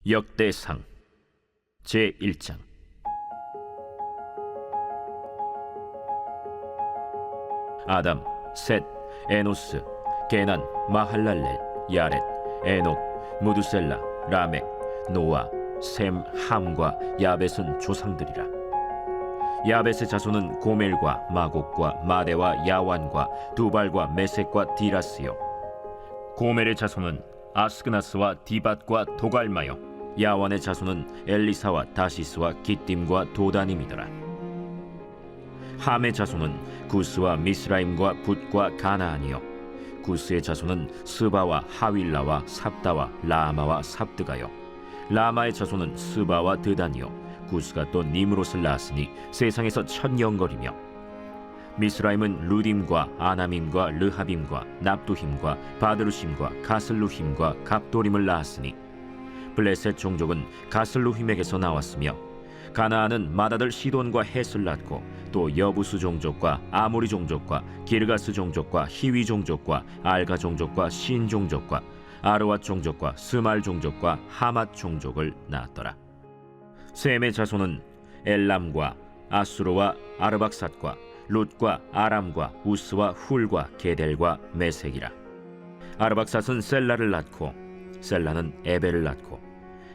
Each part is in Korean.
역대상 제1장. 아담, 셋, 에노스, 게난, 마할랄렐, 야렛, 에녹, 무두셀라, 라멕, 노아, 셈, 함과 야벳은 조상들이라. 야벳의 자손은 고멜과 마곡과 마대와 야완과 두발과 메섹과 디라스요. 고멜의 자손은 아스그나스와 디밧과 도갈마요. 야완의 자손은 엘리사와 다시스와 기띔과 도다님이더라. 함의 자손은 구스와 미스라임과 붓과 가나안이요. 구스의 자손은 스바와 하윌라와 삽다와 라마와 삽드가요. 라마의 자손은 스바와 드단이요. 구스가 또 니므롯을 낳았으니 세상에서 천영거리며. 미스라임은 루딤과 아나밈과 르하빔과 납두힘과 바드루심과 가슬루힘과 갑도림을 낳았으니 블레셋 종족은 가슬루힘에게서 나왔으며, 가나안은 맏아들 시돈과 헷을 낳고 또 여부스 종족과 아모리 종족과 기르가스 종족과 히위 종족과 알가 종족과 신 종족과 아르왓 종족과 스말 종족과 하맛 종족을 낳았더라. 셈의 자손은 엘람과 아수르와 아르박삿과 룻과 아람과 우스와 훌과 게델과 메색이라. 아르박삿은 셀라를 낳고 셀라는 에벨을 낳고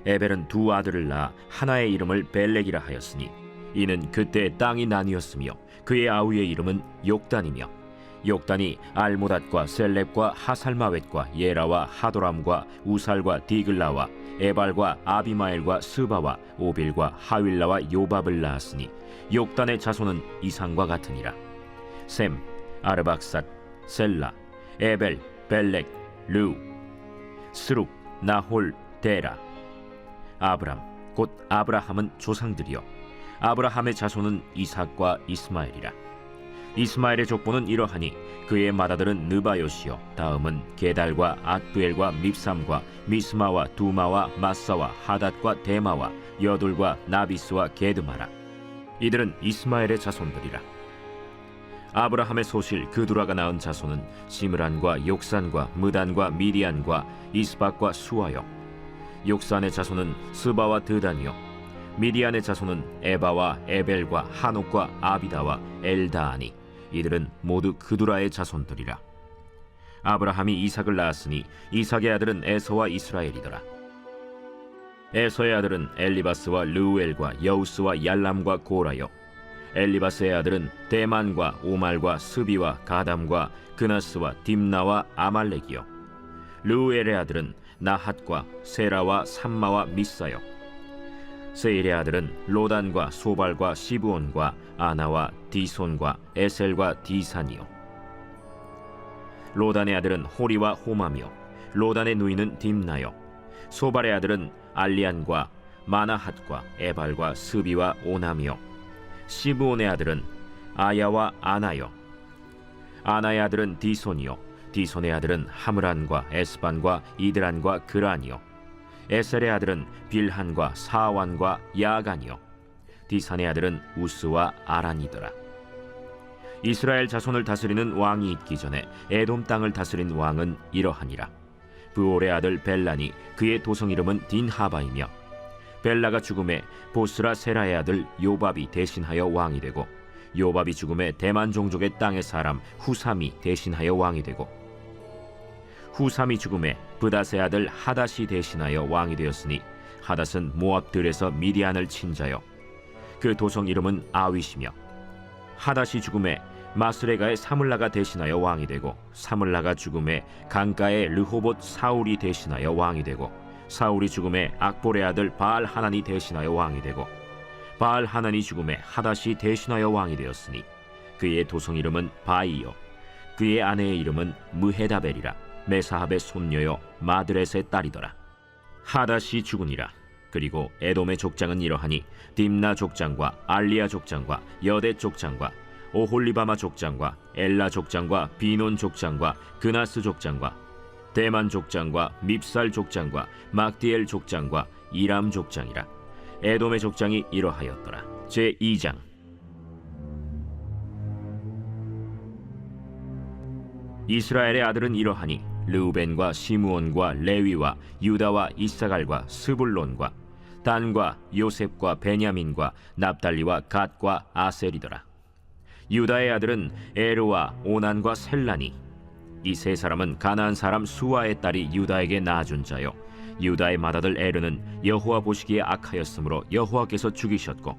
에벨은 두 아들을 낳아 하나의 이름을 벨렉이라 하였으니 이는 그때 땅이 나뉘었으며 그의 아우의 이름은 욕단이며, 욕단이 알모닷과 셀렙과 하살마웻과 예라와 하도람과 우살과 디글라와 에발과 아비마엘과 스바와 오빌과 하윌라와 요밥을 낳았으니 욕단의 자손은 이상과 같으니라. 셈, 아르박삿, 셀라, 에벨, 벨렉, 르우, 스룩, 나홀, 데라. 아브람 곧 아브라함은 조상들이요. 아브라함의 자손은 이삭과 이스마엘이라. 이스마엘의 족보는 이러하니 그의 맏아들은 느바요시요, 다음은 게달과 앗두엘과 밉삼과 미스마와 두마와 마사와 하닷과 데마와 여둘과 나비스와 게드마라. 이들은 이스마엘의 자손들이라. 아브라함의 소실 그두라가 낳은 자손은 시므란과 욕산과 무단과 미디안과 이스박과 수아요. 욕산의 자손은 스바와 드단이요. 미디안의 자손은 에바와 에벨과 한옥과 아비다와 엘다아니. 이들은 모두 그두라의 자손들이라. 아브라함이 이삭을 낳았으니 이삭의 아들은 에서와 이스라엘이더라. 에서의 아들은 엘리바스와 르우엘과 여우스와 얄람과 고라요. 엘리바스의 아들은 대만과 오말과 스비와 가담과 그나스와 딥나와 아말렉이요. 르우엘의 아들은 나핫과 세라와 삼마와 미사요. 세일의 아들은 로단과 소발과 시브온과 아나와 디손과 에셀과 디산이요. 로단의 아들은 호리와 호마며 로단의 누이는 딥나요. 소발의 아들은 알리안과 마나핫과 에발과 스비와 오나미요. 시브온의 아들은 아야와 아나요. 아나의 아들은 디손이요. 디손의 아들은 하므란과 에스반과 이드란과 그란이요. 에셀의 아들은 빌한과 사완과 야간이요. 디산의 아들은 우스와 아란이더라. 이스라엘 자손을 다스리는 왕이 있기 전에 에돔 땅을 다스린 왕은 이러하니라. 브올의 아들 벨란이 그의 도성 이름은 딘하바이며, 벨라가 죽음에 보스라 세라의 아들 요밥이 대신하여 왕이 되고, 요밥이 죽음에 대만 종족의 땅의 사람 후삼이 대신하여 왕이 되고, 후삼이 죽음에 브닷의 아들 하닷이 대신하여 왕이 되었으니 하닷은 모압들에서 미디안을 친 자요. 그 도성 이름은 아윗이며, 하닷이 죽음에 마스레가의 사물라가 대신하여 왕이 되고, 사물라가 죽음에 강가의 르호봇 사울이 대신하여 왕이 되고, 사울이 죽음에 악볼의 아들 바알 하난이 대신하여 왕이 되고, 바알 하난이 죽음에 하닷이 대신하여 왕이 되었으니 그의 도성 이름은 바이요. 그의 아내의 이름은 무헤다벨이라. 메사합의 손녀요 마드렛의 딸이더라. 하닷이 죽으니라. 그리고 에돔의 족장은 이러하니 딥나 족장과 알리아 족장과 여대 족장과 오홀리바마 족장과 엘라 족장과 비논 족장과 그나스 족장과 대만 족장과 밉살 족장과 막디엘 족장과 이람 족장이라. 에돔의 족장이 이러하였더라. 제2장. 이스라엘의 아들은 이러하니 르우벤과 시므온과 레위와 유다와 이사갈과 스불론과 단과 요셉과 베냐민과 납달리와 갓과 아셀이더라. 유다의 아들은 에르와 오난과 셀라니. 이 세 사람은 가나안 사람 수아의 딸이 유다에게 낳아준 자요, 유다의 맏아들 에르는 여호와 보시기에 악하였으므로 여호와께서 죽이셨고,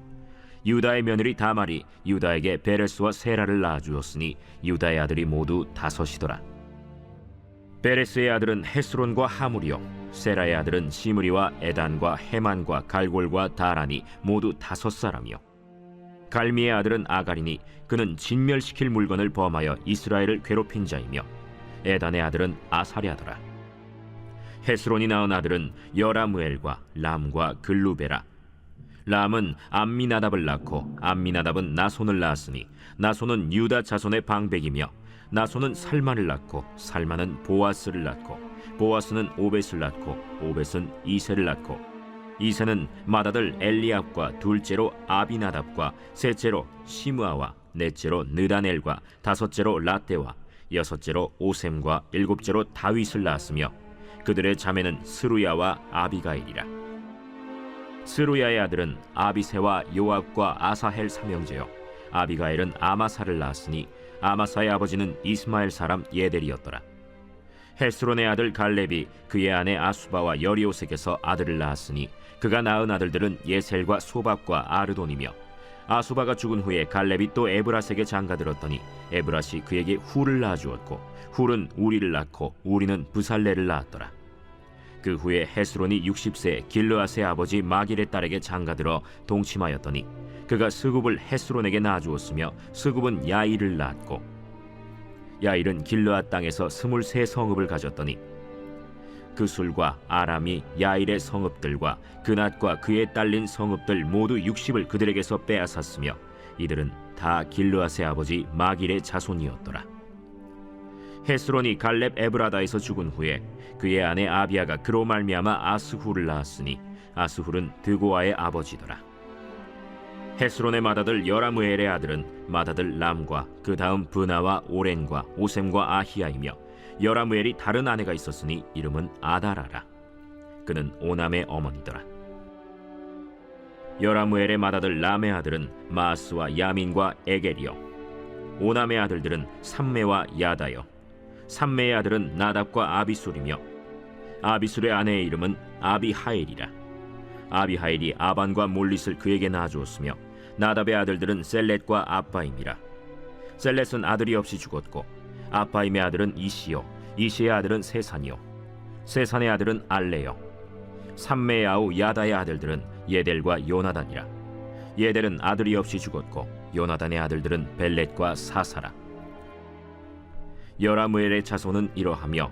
유다의 며느리 다말이 유다에게 베레스와 세라를 낳아주었으니 유다의 아들이 모두 5이더라. 베레스의 아들은 헤스론과 하물이요, 세라의 아들은 시므리와 에단과 헤만과 갈골과 다란이 모두 5사람이요. 갈미의 아들은 아가리니 그는 진멸시킬 물건을 범하여 이스라엘을 괴롭힌 자이며, 에단의 아들은 아사랴더라. 헤스론이 낳은 아들은 여라무엘과 람과 글루베라. 람은 암미나답을 낳고 암미나답은 나손을 낳았으니 나손은 유다 자손의 방백이며, 나손은 살만을 낳고 살만은 보아스를 낳고 보아스는 오벳을 낳고 오벳은 이세를 낳고, 이세는 맏아들 엘리압과 둘째로 아비나답과 셋째로 시므아와 넷째로 느다넬과 5째로 라떼와 6째로 오셈과 7째로 다윗을 낳았으며, 그들의 자매는 스루야와 아비가일이라. 스루야의 아들은 아비세와 요압과 아사헬 삼형제요, 아비가일은 아마사를 낳았으니 아마사의 아버지는 이스마엘 사람 예델이었더라. 헤스론의 아들 갈렙이 그의 아내 아수바와 여리오색에서 아들을 낳았으니 그가 낳은 아들들은 예셀과 소박과 아르돈이며, 아수바가 죽은 후에 갈렙이 또 에브라스에게 장가들었더니 에브라시 그에게 훌을 낳아주었고, 훌은 우리를 낳고 우리는 부살레를 낳았더라. 그 후에 헤스론이 60세 길르앗의 아버지 마길의 딸에게 장가들어 동침하였더니 그가 스굽을 헤스론에게 낳아주었으며, 스굽은 야일을 낳았고, 야일은 길르앗 땅에서 23성읍을 가졌더니 그 술과 아람이 야일의 성읍들과 그낫과 그에 딸린 성읍들 모두 60을 그들에게서 빼앗았으며, 이들은 다 길르앗의 아버지 마길의 자손이었더라. 헤스론이 갈렙 에브라다에서 죽은 후에 그의 아내 아비아가 그로 말미암아 아스훌을 낳았으니 아스훌은 드고아의 아버지더라. 헤스론의 맏아들 여라무엘의 아들은 맏아들 람과 그 다음 브나와 오렌과 오셈과 아히야이며, 여라무엘이 다른 아내가 있었으니 이름은 아다라라. 그는 오남의 어머니더라. 여라무엘의 맏아들 람의 아들은 마스와 야민과 에겔이요, 오남의 아들들은 삼메와 야다요, 삼메의 아들은 나답과 아비술이며, 아비술의 아내의 이름은 아비하일이라. 아비하일이 아반과 몰릿을 그에게 낳아주었으며, 나답의 아들들은 셀렛과 아빠임이라. 셀렛은 아들이 없이 죽었고, 아빠임의 아들은 이시요, 이시의 아들은 세산이요, 세산의 아들은 알레요. 삼메의 아우 야다의 아들들은 예델과 요나단이라. 예델은 아들이 없이 죽었고, 요나단의 아들들은 벨렛과 사사라. 여라무엘의 자손은 이러하며,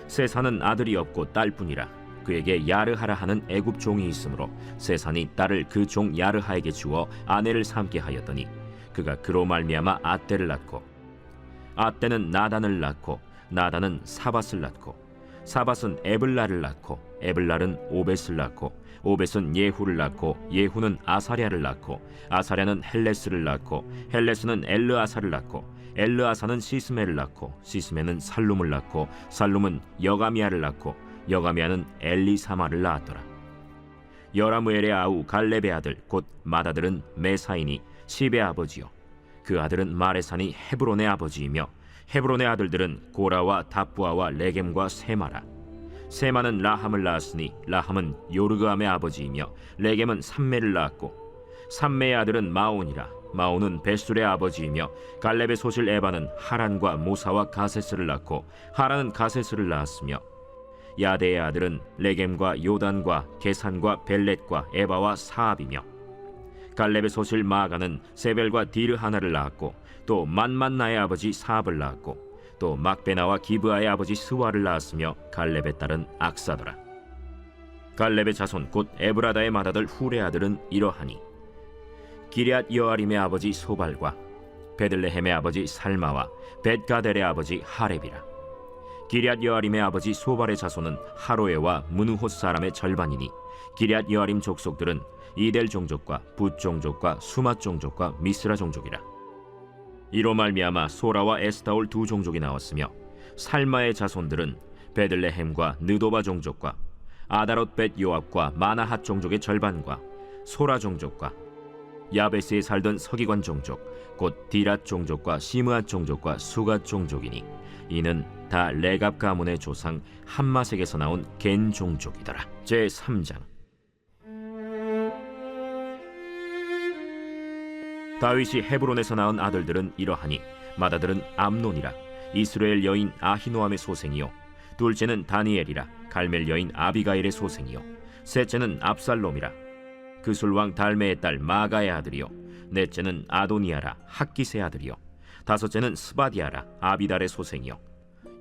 세산은 아들이 없고 딸뿐이라. 그에게 야르하라 하는 애굽 종이 있으므로 세산이 딸을 그 종 야르하에게 주어 아내를 삼게 하였더니 그가 그로 말미암아 아떼를 낳고, 아떼는 나단을 낳고 나단은 사밧을 낳고, 사밧은 에블라를 낳고 에블랄은 오벳을 낳고, 오벳은 예후를 낳고 예후는 아사랴를 낳고, 아사랴는 헬레스를 낳고 헬레스는 엘르아사를 낳고, 엘르아사는 시스메를 낳고 시스메는 살룸을 낳고, 살룸은 여가미아를 낳고 여가미아는 엘리사마를 낳았더라. 여라무엘의 아우 갈렙의 아들 곧 맏아들은 메사이니 시베의 아버지요, 그 아들은 마레산이 헤브론의 아버지이며, 헤브론의 아들들은 고라와 다부아와 레겜과 세마라. 세마는 라함을 낳았으니 라함은 요르그암의 아버지이며, 레겜은 삼메를 낳았고, 삼메의 아들은 마온이라. 마온은 베술의 아버지이며, 갈렙의 소실 에바는 하란과 모사와 가세스를 낳고, 하란은 가세스를 낳았으며, 야데의 아들은 레겜과 요단과 게산과 벨렛과 에바와 사압이며, 갈렙의 소실 마가는 세벨과 디르하나를 낳았고, 또 만만나의 아버지 사압을 낳았고, 또 막베나와 기브아의 아버지 스와를 낳았으며, 갈렙의 딸은 악사더라. 갈렙의 자손 곧 에브라다의 맏아들 훌의 아들은 이러하니, 기럇 여아림의 아버지 소발과 베들레헴의 아버지 살마와 벳가델의 아버지 하렙이라. 기럇 여아림의 아버지 소발의 자손은 하로에와 무누톳 사람의 절반이니, 기럇 여아림 족속들은 이델 종족과 붓 종족과 수맛 종족과 미스라 종족이라. 이로 말미암아 소라와 에스타올 2종족이 나왔으며, 살마의 자손들은 베들레헴과 느도바 종족과 아다롯 벳 요압과 마나핫 종족의 절반과 소라 종족과 야베스에 살던 서기관 종족 곧 디랏 종족과 시므앗 종족과 수갓 종족이니 이는 다 레갑 가문의 조상 함마색에서 나온 겐 종족이더라. 제3장. 다윗이 헤브론에서 낳은 아들들은 이러하니 맏아들은 암논이라 이스라엘 여인 아히노암의 소생이요 둘째는 다니엘이라 갈멜 여인 아비가일의 소생이요 셋째는 압살롬이라 그술왕 달메의 딸 마가의 아들이요 넷째는 아도니아라 학기스의 아들이요 다섯째는 스바디아라 아비달의 소생이요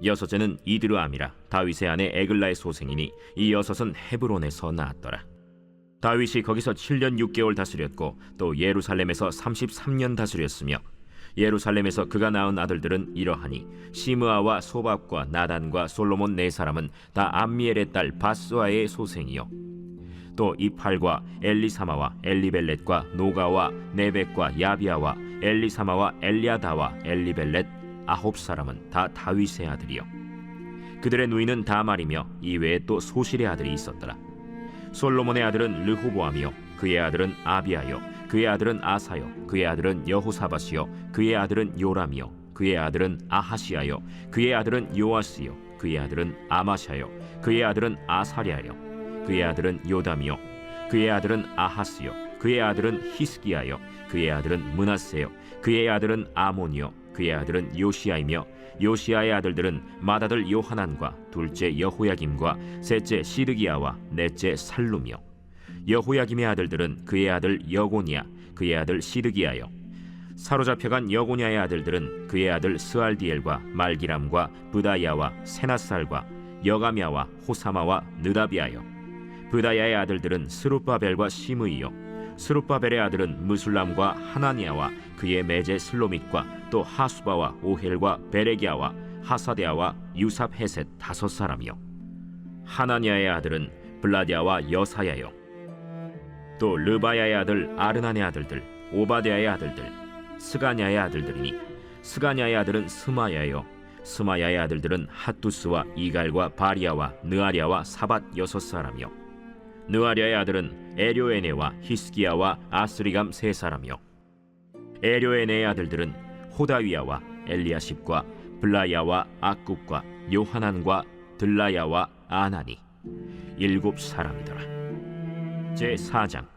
여섯째는 이드르암이라 다윗의 아내 에글라의 소생이니 이 여섯은 헤브론에서 낳았더라. 다윗이 거기서 7년 6개월 다스렸고 또 예루살렘에서 33년 다스렸으며 예루살렘에서 그가 낳은 아들들은 이러하니 시므아와 소밥과 나단과 솔로몬 네 사람은 다 암미엘의 딸 바스와의 소생이요 또 이팔과 엘리사마와 엘리벨렛과 노가와 네벡과 야비아와 엘리사마와 엘리아다와 엘리벨렛 9사람은 다 다윗의 아들이요 그들의 누이는 다말이며 이외에 또 소실의 아들이 있었더라. 솔로몬의 아들은 르호보암이요 그의 아들은 아비아요 그의 아들은 아사요 그의 아들은 여호사밧이요 그의 아들은 요람이요 그의 아들은 아하시아요 그의 아들은 요아스요 그의 아들은 아마샤요 그의 아들은 아사랴요 그의 아들은 요담이요 그의 아들은 아하스요 그의 아들은 히스기야요 그의 아들은 므낫세요 그의 아들은 아몬이요 그의 아들은 요시야이며 요시야의 아들들은 맏아들 요하난과 둘째 여호야김과 셋째 시드기야와 넷째 살룸이요 여호야김의 아들들은 그의 아들 여고니야 그의 아들 시드기야요 사로잡혀간 여고냐의 아들들은 그의 아들 스알디엘과 말기람과 브다야와 세나살과 여가미야와 호사마와 느다비아요 브다야의 아들들은 스룹바벨과 시므이요 스룹바벨의 아들은 무술람과 하나니아와 그의 매제 슬로밋과 또 하수바와 오헬과 베레기야와 하사데아와 유삽헤셋 5사람이요 하나니아의 아들은 블라디아와 여사야요 또 르바야의 아들 아르난의 아들들 오바데아의 아들들 스가냐의 아들들이니 스가냐의 아들은 스마야요 스마야의 아들들은 핫두스와 이갈과 바리아와 느아랴와 사밧 6사람이요 느아랴의 아들은 에료에네와 히스기야와 아스리감 3사람이요 에료에네의 아들들은 호다위야와 엘리야십과 블라야와 악굽과 요하난과 들라야와 아나니 7사람이더라. 제4장.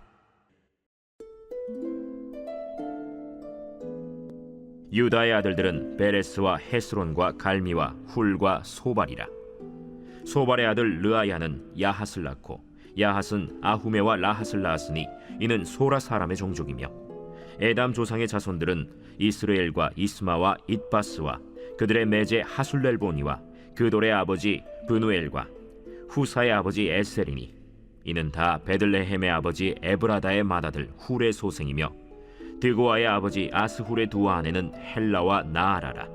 유다의 아들들은 베레스와 헤스론과 갈미와 훌과 소발이라. 소발의 아들 르아야는 야핫을 낳고 야핫은 아후메와 라핫을 낳았으니 이는 소라 사람의 종족이며 에담 조상의 자손들은 이스라엘과 이스마와 잇바스와 그들의 매제 하술렐보니와 그돌의 아버지 브누엘과 후사의 아버지 에셀이니 이는 다 베들레헴의 아버지 에브라다의 맏아들 훌의 소생이며 드고아의 아버지 아스훌의 두 아내는 헬라와 나아라라.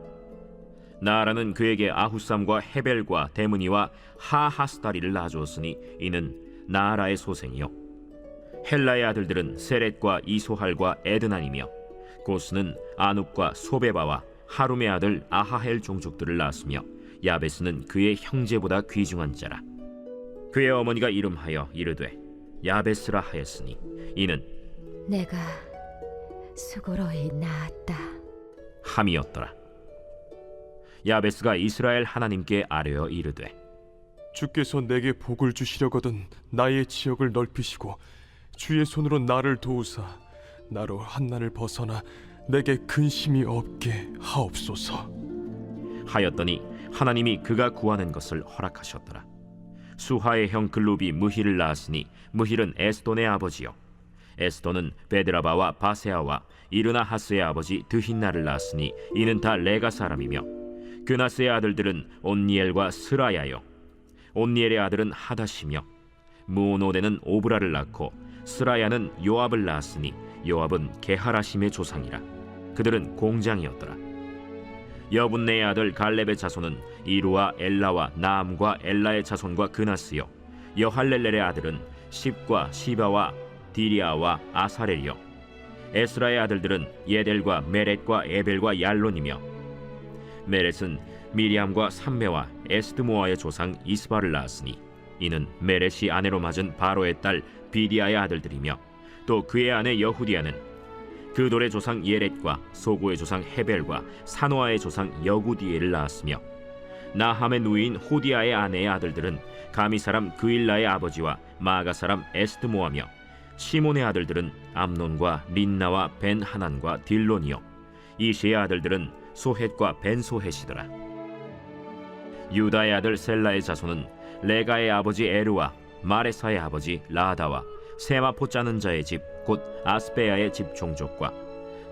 나아라는 그에게 아후삼과 헤벨과 데므니와 하하스다리를 낳아주었으니 이는 나아라의 소생이요 헬라의 아들들은 세렛과 이소할과 에드난이며 고스는 아눕과 소베바와 하룸의 아들 아하헬 종족들을 낳았으며 야베스는 그의 형제보다 귀중한 자라. 그의 어머니가 이름하여 이르되 야베스라 하였으니 이는 내가 수고로이 낳았다 함이었더라. 야베스가 이스라엘 하나님께 아뢰어 이르되 주께서 내게 복을 주시려거든 나의 지역을 넓히시고 주의 손으로 나를 도우사 나로 한난을 벗어나 내게 근심이 없게 하옵소서 하였더니 하나님이 그가 구하는 것을 허락하셨더라. 수하의 형 글룹이 무힐을 낳았으니 무힐은 에스돈의 아버지요 에스돈은 베드라바와 바세아와 이르나하스의 아버지 드힌나를 낳았으니 이는 다 레가 사람이며 그나스의 아들들은 온니엘과 스라야요 온니엘의 아들은 하다시며 무오노데는 오브라를 낳고 스라야는 요압을 낳았으니 요압은 게하라심의 조상이라. 그들은 공장이었더라. 여분네의 아들 갈렙의 자손은 이루와 엘라와 나암과 엘라의 자손과 그나스요 여할렐렐의 아들은 십과 시바와 디리아와 아사렐이요 에스라의 아들들은 예델과 메렛과 에벨과 얄론이며 메렛은 미리암과 삼메와 에스드모아의 조상 이스바를 낳았으니 이는 메렛이 아내로 맞은 바로의 딸 비디아의 아들들이며 또 그의 아내 여후디아는 그돌의 조상 예렛과 소고의 조상 헤벨과 사노아의 조상 여구디엘을 낳았으며 나함의 누이인 호디아의 아내의 아들들은 가미 사람 그일라의 아버지와 마가 사람 에스드모아며 시몬의 아들들은 암논과 린나와 벤 하난과 딜론이요 이시의 아들들은 소헷과 벤 소헷이더라. 유다의 아들 셀라의 자손은 레가의 아버지 에르와 마레사의 아버지 라다와 세마포 짜는 자의 집 곧 아스베야의 집 종족과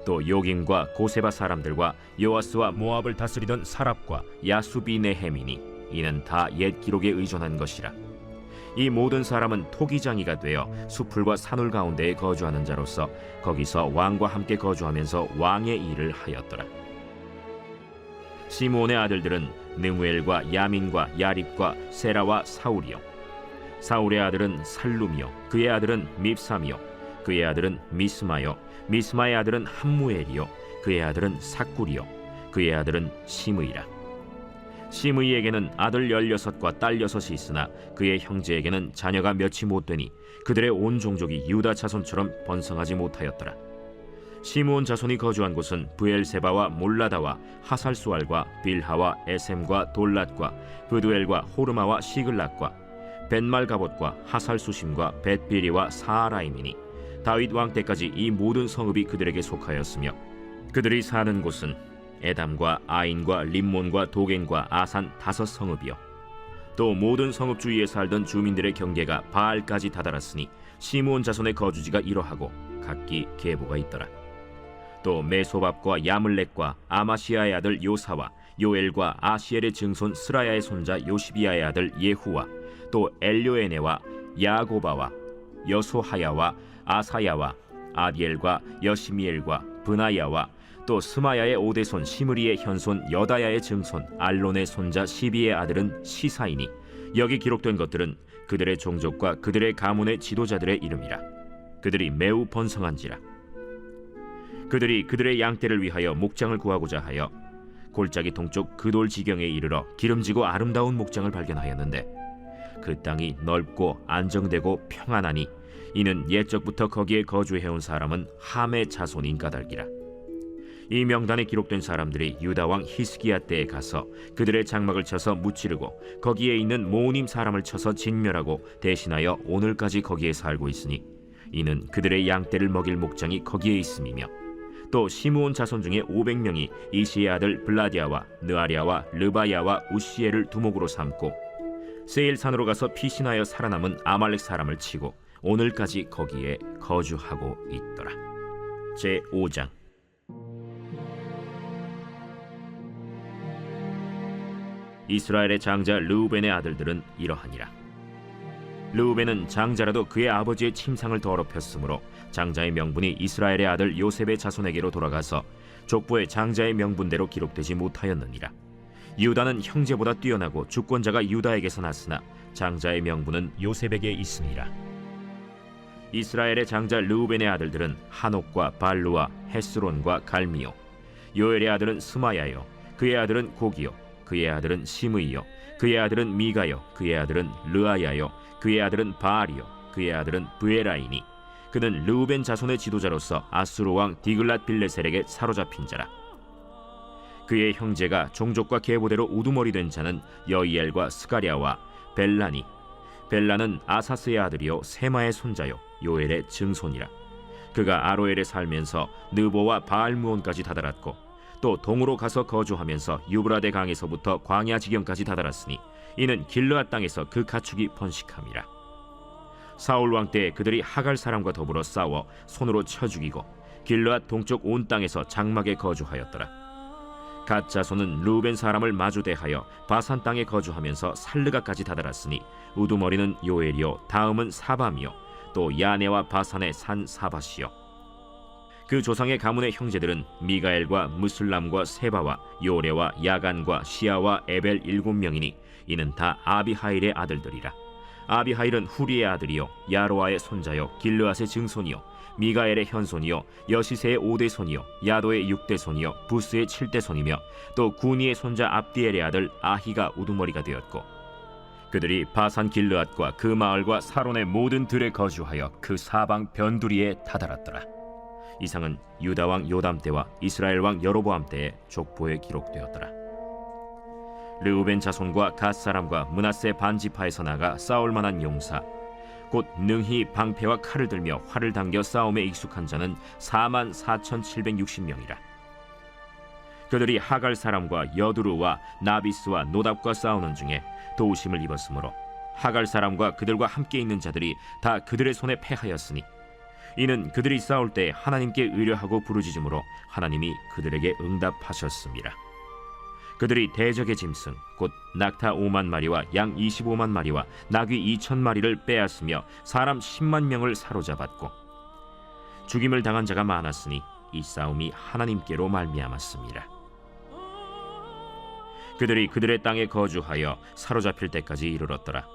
또 요김과 고세바 사람들과 요아스와 모압을 다스리던 사랍과 야수비네헤미니 이는 다 옛 기록에 의존한 것이라. 이 모든 사람은 토기장이가 되어 수풀과 산울 가운데에 거주하는 자로서 거기서 왕과 함께 거주하면서 왕의 일을 하였더라. 시므온의 아들들은 느무엘과 야민과 야립과 세라와 사울이요 사울의 아들은 살룸이요 그의 아들은 밉삼이요 그의 아들은 미스마요 미스마의 아들은 함무엘이요 그의 아들은 삭굴이요 그의 아들은 시므이라. 시므이에게는 아들 16과 딸 6이 있으나 그의 형제에게는 자녀가 몇이 못되니 그들의 온 종족이 유다 자손처럼 번성하지 못하였더라. 시므온 자손이 거주한 곳은 브엘세바와 몰라다와 하살수알과 빌하와 에셈과 돌랏과 브두엘과 호르마와 시글락과 벤말가봇과 하살수심과 벳비리와 사하라임이니 다윗 왕 때까지 이 모든 성읍이 그들에게 속하였으며 그들이 사는 곳은 에담과 아인과 림몬과 도겐과 아산 5성읍이요 또 모든 성읍 주위에 살던 주민들의 경계가 바알까지 다다랐으니 시므온 자손의 거주지가 이러하고 각기 계보가 있더라. 또 메소밥과 야물렉과 아마시아의 아들 요사와 요엘과 아시엘의 증손 스라야의 손자 요시비아의 아들 예후와 또 엘료에네와 야고바와 여소하야와 아사야와 아디엘과 여시미엘과 브나야와 또 스마야의 오대손 시므리의 현손 여다야의 증손 알론의 손자 시비의 아들은 시사이니 여기 기록된 것들은 그들의 종족과 그들의 가문의 지도자들의 이름이라. 그들이 매우 번성한지라. 그들이 그들의 양떼를 위하여 목장을 구하고자 하여 골짜기 동쪽 그돌 지경에 이르러 기름지고 아름다운 목장을 발견하였는데 그 땅이 넓고 안정되고 평안하니 이는 옛적부터 거기에 거주해온 사람은 함의 자손인 까닭이라. 이 명단에 기록된 사람들이 유다 왕 히스기야 때에 가서 그들의 장막을 쳐서 무찌르고 거기에 있는 모님 사람을 쳐서 진멸하고 대신하여 오늘까지 거기에 살고 있으니 이는 그들의 양떼를 먹일 목장이 거기에 있음이며 또 시므온 자손 중에 500명이 이시의 아들 블라디아와 느아리아와 르바야와 우시엘을 두목으로 삼고 세일산으로 가서 피신하여 살아남은 아말렉 사람을 치고 오늘까지 거기에 거주하고 있더라. 제5장. 이스라엘의 장자 르우벤의 아들들은 이러하니라. 르우벤은 장자라도 그의 아버지의 침상을 더럽혔으므로 장자의 명분이 이스라엘의 아들 요셉의 자손에게로 돌아가서 족보의 장자의 명분대로 기록되지 못하였느니라. 유다는 형제보다 뛰어나고 주권자가 유다에게서 났으나 장자의 명분은 요셉에게 있으니라. 이스라엘의 장자 르우벤의 아들들은 한옥과 발루와 헤스론과 갈미요 요엘의 아들은 스마야요 그의 아들은 고기요 그의 아들은 시므이요 그의 아들은 미가요 그의 아들은 르아야요 그의 아들은 바알이요 그의 아들은 브에라이니 그는 르우벤 자손의 지도자로서 아수르 왕 디글랏 빌레셀에게 사로잡힌 자라. 그의 형제가 종족과 계보대로 우두머리 된 자는 여이엘과 스가랴와 벨라니 벨라는 아사스의 아들이요 세마의 손자요 요엘의 증손이라. 그가 아로엘에 살면서 느보와 바알무온까지 다다랐고 또 동으로 가서 거주하면서 유브라데 강에서부터 광야 지경까지 다다랐으니 이는 길르앗 땅에서 그 가축이 번식함이라. 사울 왕 때 그들이 하갈 사람과 더불어 싸워 손으로 쳐 죽이고 길르앗 동쪽 온 땅에서 장막에 거주하였더라. 갓 자손은 르우벤 사람을 마주대하여 바산 땅에 거주하면서 살르가까지 다다랐으니 우두머리는 요엘이요 다음은 사밤이요 또 야네와 바산의 산 사바시요. 그 조상의 가문의 형제들은 미가엘과 무슬람과 세바와 요레와 야간과 시아와 에벨 7명이니 이는 다 아비하일의 아들들이라. 아비하일은 후리의 아들이요 야로아의 손자요 길르앗의 증손이요 미가엘의 현손이요 여시세의 5대 손이요 야도의 6대 손이요 부스의 7대 손이며 또 구니의 손자 압디엘의 아들 아히가 우두머리가 되었고, 그들이 바산 길르앗과 그 마을과 사론의 모든 들에 거주하여 그 사방 변두리에 다다랐더라. 이상은 유다 왕 요담 때와 이스라엘 왕 여로보암 때의 족보에 기록되었더라. 르우벤 자손과 갓 사람과 므낫세 반지파에서 나가 싸울 만한 용사, 곧 능히 방패와 칼을 들며 활을 당겨 싸움에 익숙한 자는 44,760명이라. 그들이 하갈 사람과 여두루와 나비스와 노답과 싸우는 중에 도우심을 입었으므로 하갈 사람과 그들과 함께 있는 자들이 다 그들의 손에 패하였으니, 이는 그들이 싸울 때 하나님께 의뢰하고 부르짖음으로 하나님이 그들에게 응답하셨습니다. 그들이 대적의 짐승 곧 낙타 5만 마리와 양 25만 마리와 나귀 2,000마리를 빼앗으며 사람 10만 명을 사로잡았고, 죽임을 당한 자가 많았으니 이 싸움이 하나님께로 말미암았습니다. 그들이 그들의 땅에 거주하여 사로잡힐 때까지 이르렀더라.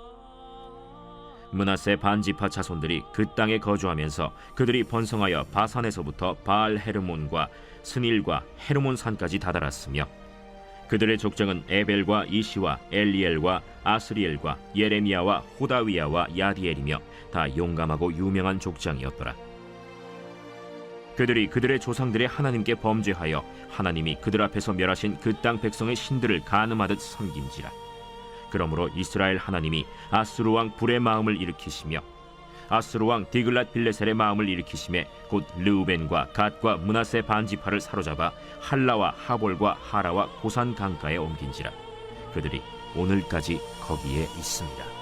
므낫세 반지파 자손들이 그 땅에 거주하면서 그들이 번성하여 바산에서부터 바알 헤르몬과 스닐과 헤르몬 산까지 다다랐으며, 그들의 족장은 에벨과 이시와 엘리엘과 아스리엘과 예레미야와 호다위야와 야디엘이며 다 용감하고 유명한 족장이었더라. 그들이 그들의 조상들의 하나님께 범죄하여 하나님이 그들 앞에서 멸하신 그 땅 백성의 신들을 간음하듯 섬긴지라. 그러므로 이스라엘 하나님이 아수르 왕 불의 마음을 일으키시며 아수르 왕 디글랏 빌레셀의 마음을 일으키심에 곧 르우벤과 갓과 므낫세 반지파를 사로잡아 할라와 하볼과 하라와 고산 강가에 옮긴지라. 그들이 오늘까지 거기에 있습니다.